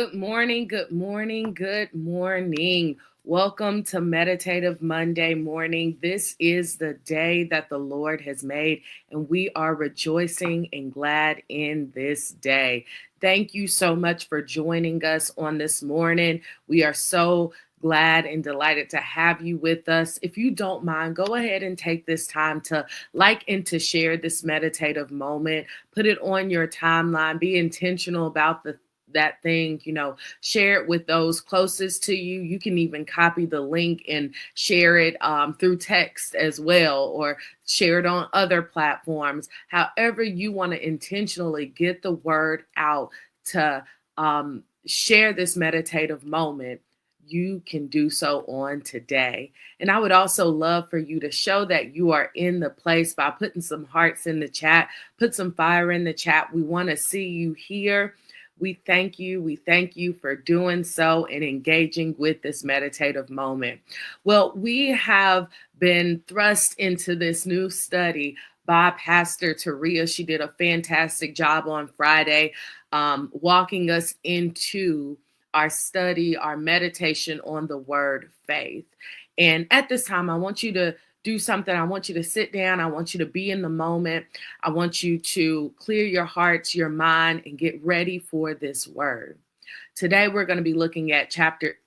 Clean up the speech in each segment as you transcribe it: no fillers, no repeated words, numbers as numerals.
Good morning, good morning, good morning. Welcome to Meditative Monday morning. This is the day that the Lord has made, and we are rejoicing and glad in this day. Thank you so much for joining us on this morning. We are so glad and delighted to have you with us. If you don't mind, go ahead and take this time to like and to share this meditative moment. Put it on your timeline. Be intentional about that thing, share it with those closest to you. You can even copy the link and share it through text as well, or share it on other platforms. However you want to intentionally get the word out to share this meditative moment, you can do so on today. And I would also love for you to show that you are in the place by putting some hearts in the chat, put some fire in the chat. We want to see you here. We thank you. We thank you for doing so and engaging with this meditative moment. Well, we have been thrust into this new study by Pastor Taria. She did a fantastic job on Friday, walking us into our study, our meditation on the word faith. And at this time, I want you to do something. I want you to sit down. I want you to be in the moment. I want you to clear your hearts, your mind, and get ready for this word. Today, we're going to be looking at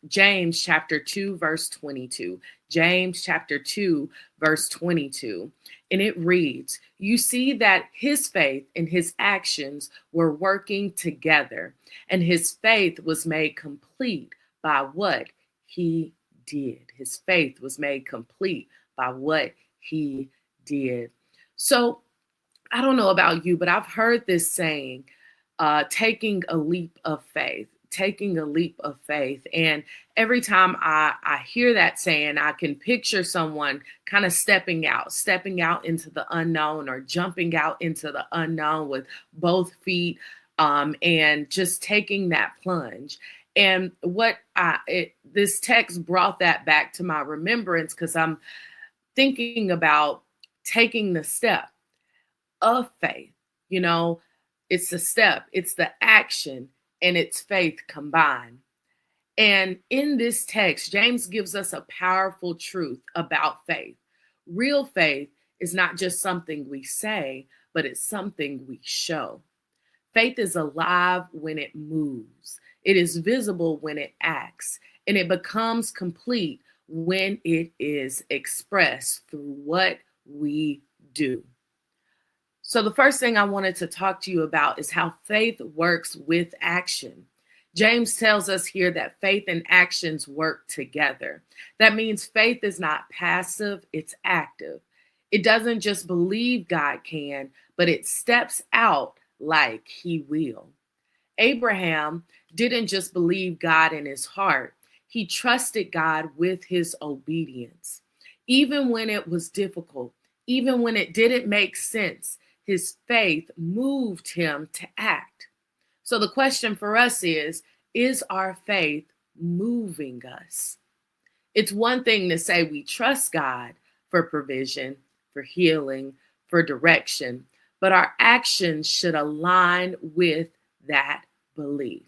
James chapter 2, verse 22. James chapter 2, verse 22. And it reads, "You see that his faith and his actions were working together, and his faith was made complete by what he did." His faith was made complete by what he did. So I don't know about you, but I've heard this saying, taking a leap of faith, taking a leap of faith. And every time I hear that saying, I can picture someone kind of stepping out into the unknown, or jumping out into the unknown with both feet, and just taking that plunge. And this text brought that back to my remembrance, because I'm thinking about taking the step of faith. It's the step, it's the action, and it's faith combined. And in this text, James gives us a powerful truth about faith. Real faith is not just something we say, but it's something we show. Faith is alive when it moves. It is visible when it acts, and it becomes complete when it is expressed through what we do. So the first thing I wanted to talk to you about is how faith works with action. James tells us here that faith and actions work together. That means faith is not passive, it's active. It doesn't just believe God can, but it steps out like he will. Abraham didn't just believe God in his heart. He trusted God with his obedience. Even when it was difficult, even when it didn't make sense, his faith moved him to act. So the question for us is our faith moving us? It's one thing to say we trust God for provision, for healing, for direction, but our actions should align with that belief.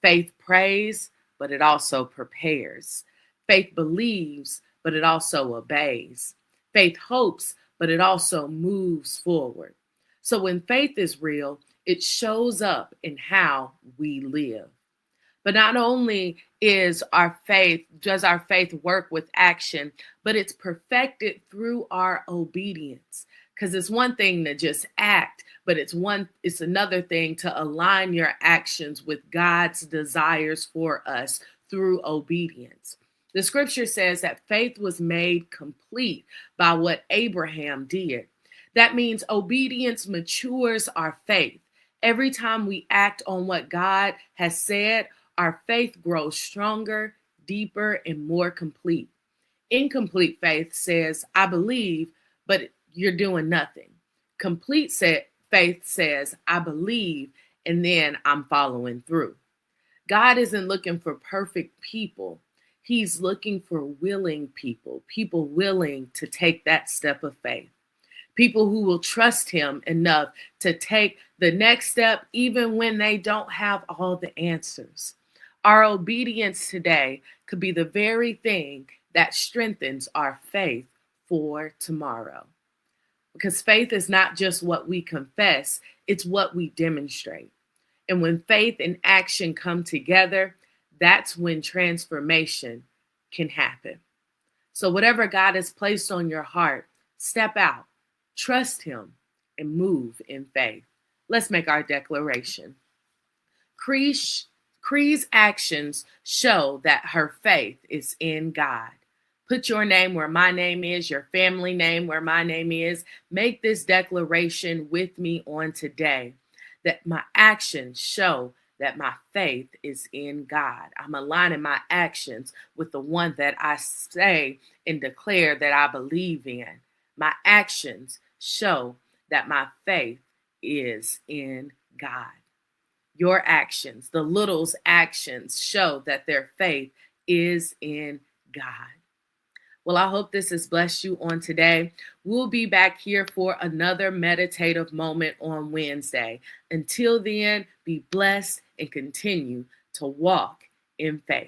Faith prays, but it also prepares. Faith believes, but it also obeys. Faith hopes, but it also moves forward. So when faith is real, it shows up in how we live. But not only does our faith work with action, but it's perfected through our obedience. Because it's one thing to just act, but it's another thing to align your actions with God's desires for us through obedience. The scripture says that faith was made complete by what Abraham did. That means obedience matures our faith. Every time we act on what God has said, our faith grows stronger, deeper, and more complete. Incomplete faith says, I believe, but you're doing nothing. Complete faith says, I believe, and then I'm following through. God isn't looking for perfect people. He's looking for willing people willing to take that step of faith. People who will trust him enough to take the next step, even when they don't have all the answers. Our obedience today could be the very thing that strengthens our faith for tomorrow. Because faith is not just what we confess, it's what we demonstrate. And when faith and action come together, that's when transformation can happen. So, whatever God has placed on your heart, step out, trust Him, and move in faith. Let's make our declaration. Cree's actions show that her faith is in God. Put your name where my name is, your family name where my name is. Make this declaration with me on today that my actions show that my faith is in God. I'm aligning my actions with the one that I say and declare that I believe in. My actions show that my faith is in God. Your actions, the little's actions, show that their faith is in God. Well, I hope this has blessed you on today. We'll be back here for another meditative moment on Wednesday. Until then, be blessed and continue to walk in faith.